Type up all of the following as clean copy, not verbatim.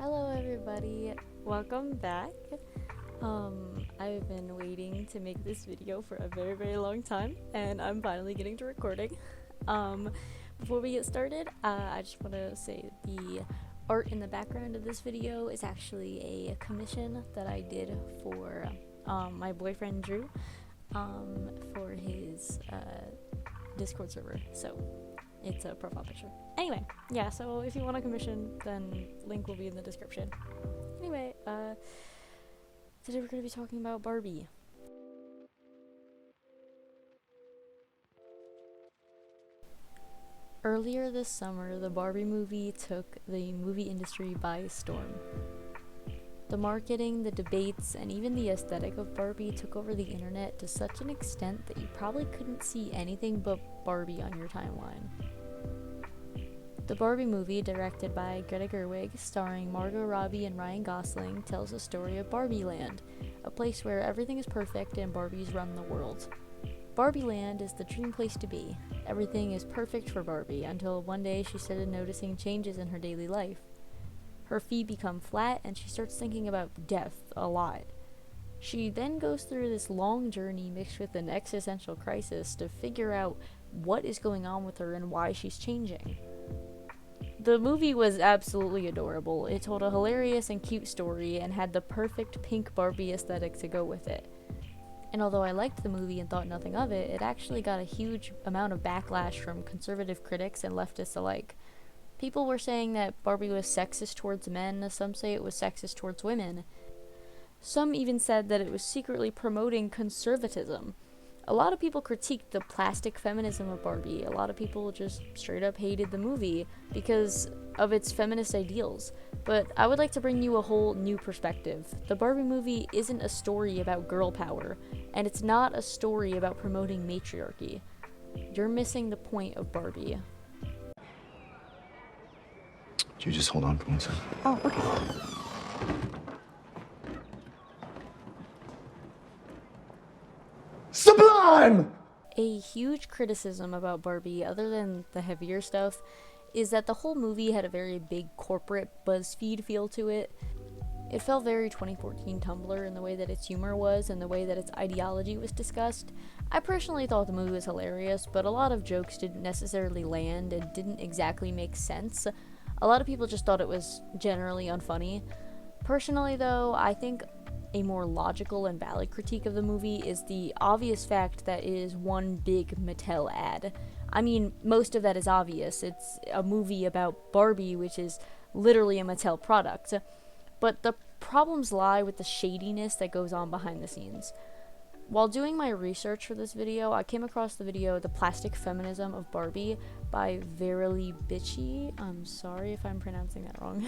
Hello everybody, welcome back. I've been waiting to make this video for a very long time, and I'm finally getting to recording. Before we get started, I just want to say the art in the background of this video is actually a commission that I did for my boyfriend Drew for his Discord server, so it's a profile picture. Anyway, yeah, so if you want a commission, then link will be in the description. Anyway, today we're going to be talking about Barbie. Earlier this summer, the Barbie movie took the movie industry by storm. The marketing, the debates, and even the aesthetic of Barbie took over the internet to such an extent that you probably couldn't see anything but Barbie on your timeline. The Barbie movie, directed by Greta Gerwig, starring Margot Robbie and Ryan Gosling, tells the story of Barbie Land, a place where everything is perfect and Barbies run the world. Barbie Land is the dream place to be. Everything is perfect for Barbie until one day she started noticing changes in her daily life. Her feet become flat and she starts thinking about death a lot. She then goes through this long journey mixed with an existential crisis to figure out what is going on with her and why she's changing. The movie was absolutely adorable. It told a hilarious and cute story and had the perfect pink Barbie aesthetic to go with it. And although I liked the movie and thought nothing of it, it actually got a huge amount of backlash from conservative critics and leftists alike. People were saying that Barbie was sexist towards men, some say it was sexist towards women. Some even said that it was secretly promoting conservatism. A lot of people critiqued the plastic feminism of Barbie. A lot of people just straight up hated the movie because of its feminist ideals. But I would like to bring you a whole new perspective. The Barbie movie isn't a story about girl power, and it's not a story about promoting matriarchy. You're missing the point of Barbie. Could you just hold on for 1 second? Oh, okay. Sublime! A huge criticism about Barbie, other than the heavier stuff, is that the whole movie had a very big corporate BuzzFeed feel to it. It felt very 2014 Tumblr in the way that its humor was and the way that its ideology was discussed. I personally thought the movie was hilarious, but a lot of jokes didn't necessarily land and didn't exactly make sense. A lot of people just thought it was generally unfunny. Personally though, I think a more logical and valid critique of the movie is the obvious fact that it is one big Mattel ad. I mean, most of that is obvious. It's a movie about Barbie, which is literally a Mattel product. But the problems lie with the shadiness that goes on behind the scenes. While doing my research for this video, I came across the video The Plastic Feminism of Barbie by Verily Bitchy. I'm sorry if I'm pronouncing that wrong.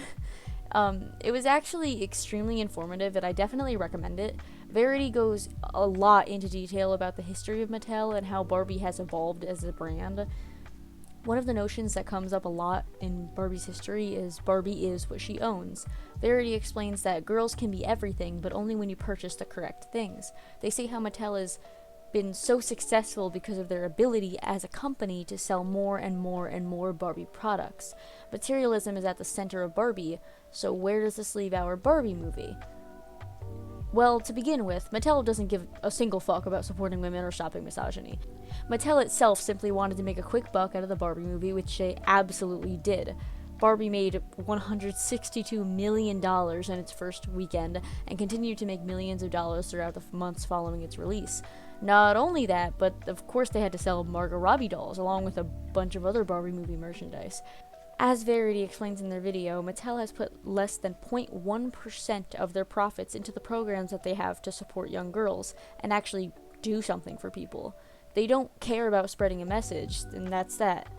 It was actually extremely informative and I definitely recommend it. Verity goes a lot into detail about the history of Mattel and how Barbie has evolved as a brand. One of the notions that comes up a lot in Barbie's history is Barbie is what she owns. Verity explains that girls can be everything, but only when you purchase the correct things. They say how Mattel has been so successful because of their ability as a company to sell more and more Barbie products. Materialism is at the center of Barbie, so where does this leave our Barbie movie? Well, to begin with, Mattel doesn't give a single fuck about supporting women or stopping misogyny. Mattel itself simply wanted to make a quick buck out of the Barbie movie, which they absolutely did. Barbie made $162 million in its first weekend and continued to make millions of dollars throughout the months following its release. Not only that, but of course they had to sell Margot Robbie dolls along with a bunch of other Barbie movie merchandise. As Verity explains in their video, Mattel has put less than 0.1% of their profits into the programs that they have to support young girls and actually do something for people. They don't care about spreading a message, and that's that.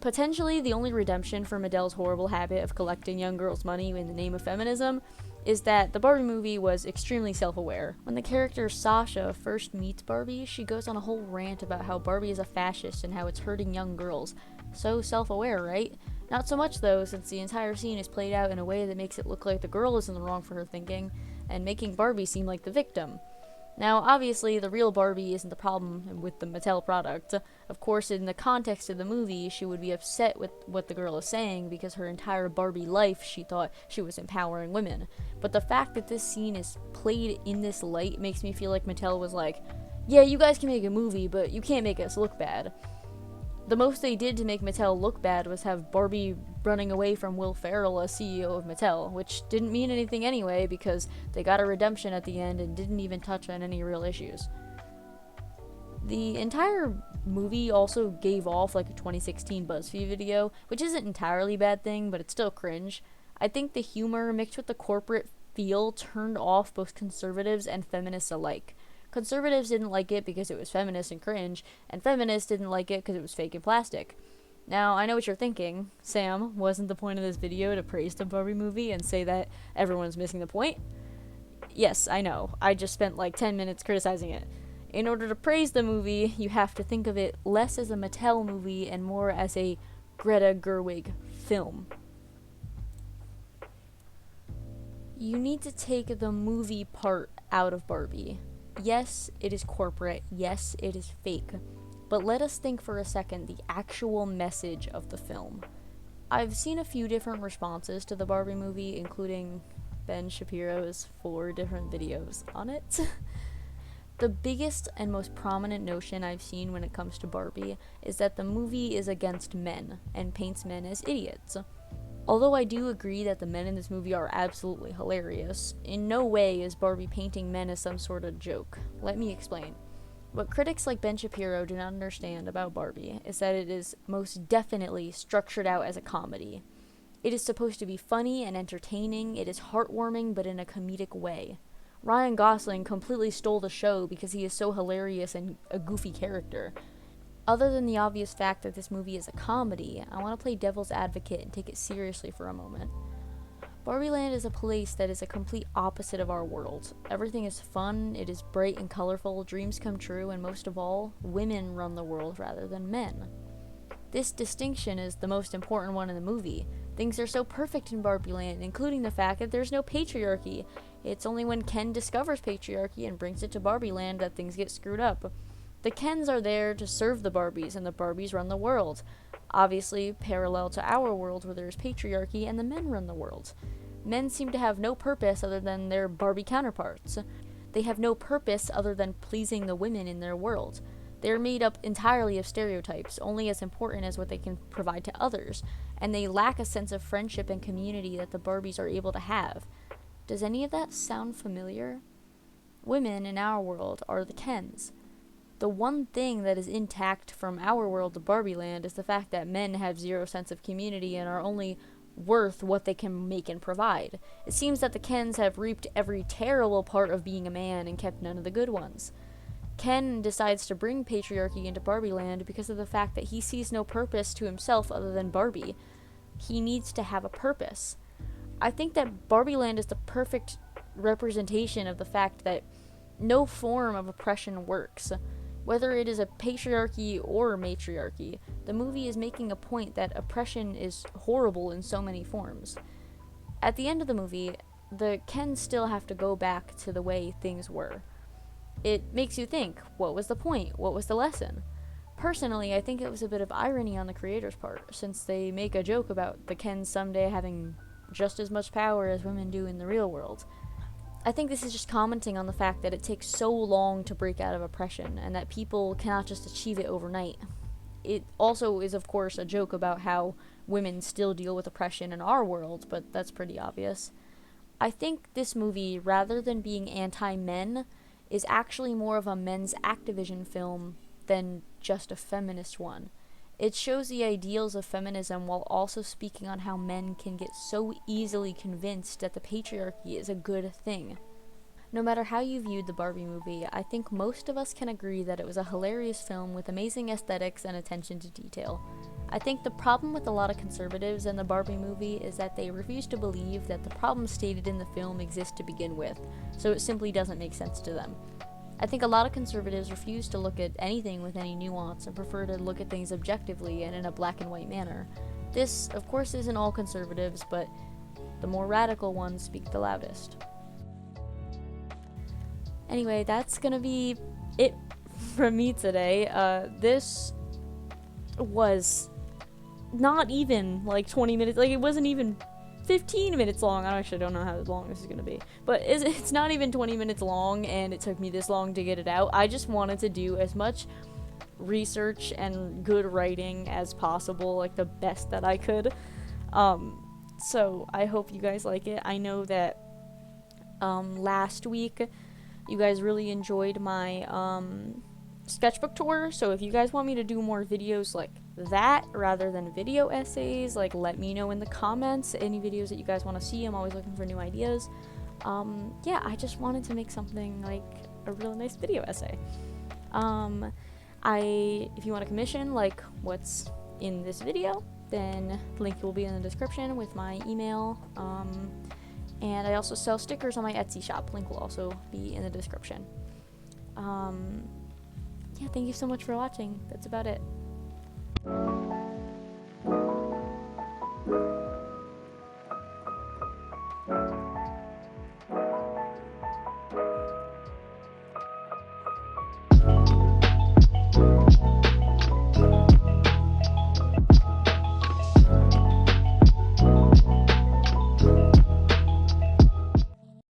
Potentially, the only redemption for Mattel's horrible habit of collecting young girls' money in the name of feminism is that the Barbie movie was extremely self-aware. When the character Sasha first meets Barbie, she goes on a whole rant about how Barbie is a fascist and how it's hurting young girls. So self-aware, right? Not so much though, since the entire scene is played out in a way that makes it look like the girl is in the wrong for her thinking, and making Barbie seem like the victim. Now, obviously, the real Barbie isn't the problem with the Mattel product. Of course, in the context of the movie, she would be upset with what the girl is saying because her entire Barbie life she thought she was empowering women. But the fact that this scene is played in this light makes me feel like Mattel was like, yeah, you guys can make a movie, but you can't make us look bad. The most they did to make Mattel look bad was have Barbie running away from Will Ferrell as CEO of Mattel, which didn't mean anything anyway because they got a redemption at the end and didn't even touch on any real issues. The entire movie also gave off like a 2016 BuzzFeed video, which isn't entirely a bad thing, but it's still cringe. I think the humor mixed with the corporate feel turned off both conservatives and feminists alike. Conservatives didn't like it because it was feminist and cringe, and feminists didn't like it because it was fake and plastic. Now, I know what you're thinking. Sam, wasn't the point of this video to praise the Barbie movie and say that everyone's missing the point? Yes, I know. I just spent like 10 minutes criticizing it. In order to praise the movie, you have to think of it less as a Mattel movie and more as a Greta Gerwig film. You need to take the movie part out of Barbie. Yes, it is corporate. Yes, it is fake. But let us think for a second the actual message of the film. I've seen a few different responses to the Barbie movie, including Ben Shapiro's 4 different videos on it. The biggest and most prominent notion I've seen when it comes to Barbie is that the movie is against men and paints men as idiots. Although I do agree that the men in this movie are absolutely hilarious, in no way is Barbie painting men as some sort of joke. Let me explain. What critics like Ben Shapiro do not understand about Barbie is that it is most definitely structured out as a comedy. It is supposed to be funny and entertaining, it is heartwarming but in a comedic way. Ryan Gosling completely stole the show because he is so hilarious and a goofy character. Other than the obvious fact that this movie is a comedy, I want to play devil's advocate and take it seriously for a moment. Barbie Land is a place that is a complete opposite of our world. Everything is fun, it is bright and colorful, dreams come true, and most of all, women run the world rather than men. This distinction is the most important one in the movie. Things are so perfect in Barbie Land, including the fact that there's no patriarchy. It's only when Ken discovers patriarchy and brings it to Barbie Land that things get screwed up. The Kens are there to serve the Barbies, and the Barbies run the world. Obviously, parallel to our world where there's patriarchy and the men run the world. Men seem to have no purpose other than their Barbie counterparts. They have no purpose other than pleasing the women in their world. They are made up entirely of stereotypes, only as important as what they can provide to others, and they lack a sense of friendship and community that the Barbies are able to have. Does any of that sound familiar? Women in our world are the Kens. The one thing that is intact from our world to Barbie Land is the fact that men have zero sense of community and are only worth what they can make and provide. It seems that the Kens have reaped every terrible part of being a man and kept none of the good ones. Ken decides to bring patriarchy into Barbie Land because of the fact that he sees no purpose to himself other than Barbie. He needs to have a purpose. I think that Barbie Land is the perfect representation of the fact that no form of oppression works. Whether it is a patriarchy or matriarchy, the movie is making a point that oppression is horrible in so many forms. At the end of the movie, the Kens still have to go back to the way things were. It makes you think, what was the point? What was the lesson? Personally, I think it was a bit of irony on the creators' part, since they make a joke about the Kens someday having just as much power as women do in the real world. I think this is just commenting on the fact that it takes so long to break out of oppression, and that people cannot just achieve it overnight. It also is, of course, a joke about how women still deal with oppression in our world, but that's pretty obvious. I think this movie, rather than being anti-men, is actually more of a men's Activision film than just a feminist one. It shows the ideals of feminism while also speaking on how men can get so easily convinced that the patriarchy is a good thing. No matter how you viewed the Barbie movie, I think most of us can agree that it was a hilarious film with amazing aesthetics and attention to detail. I think the problem with a lot of conservatives in the Barbie movie is that they refuse to believe that the problems stated in the film exist to begin with, so it simply doesn't make sense to them. I think a lot of conservatives refuse to look at anything with any nuance and prefer to look at things objectively and in a black and white manner. This, of course, isn't all conservatives, but the more radical ones speak the loudest. Anyway, that's gonna be it from me today. This was not even like 20 minutes, like it wasn't even 15 minutes long. I actually don't know how long this is gonna be, but it's not even 20 minutes long, and it took me this long to get it out. I just wanted to do as much research and good writing as possible, like the best that I could. So I hope you guys like it. I know that last week you guys really enjoyed my sketchbook tour, so if you guys want me to do more videos like that rather than video essays, like, let me know in the comments any videos that you guys want to see. I'm always looking for new ideas. Yeah, I just wanted to make something like a really nice video essay. If you want to commission like what's in this video, then the link will be in the description with my email. And I also sell stickers on my Etsy shop. Link will also be in the description. Yeah, thank you so much for watching. That's about it.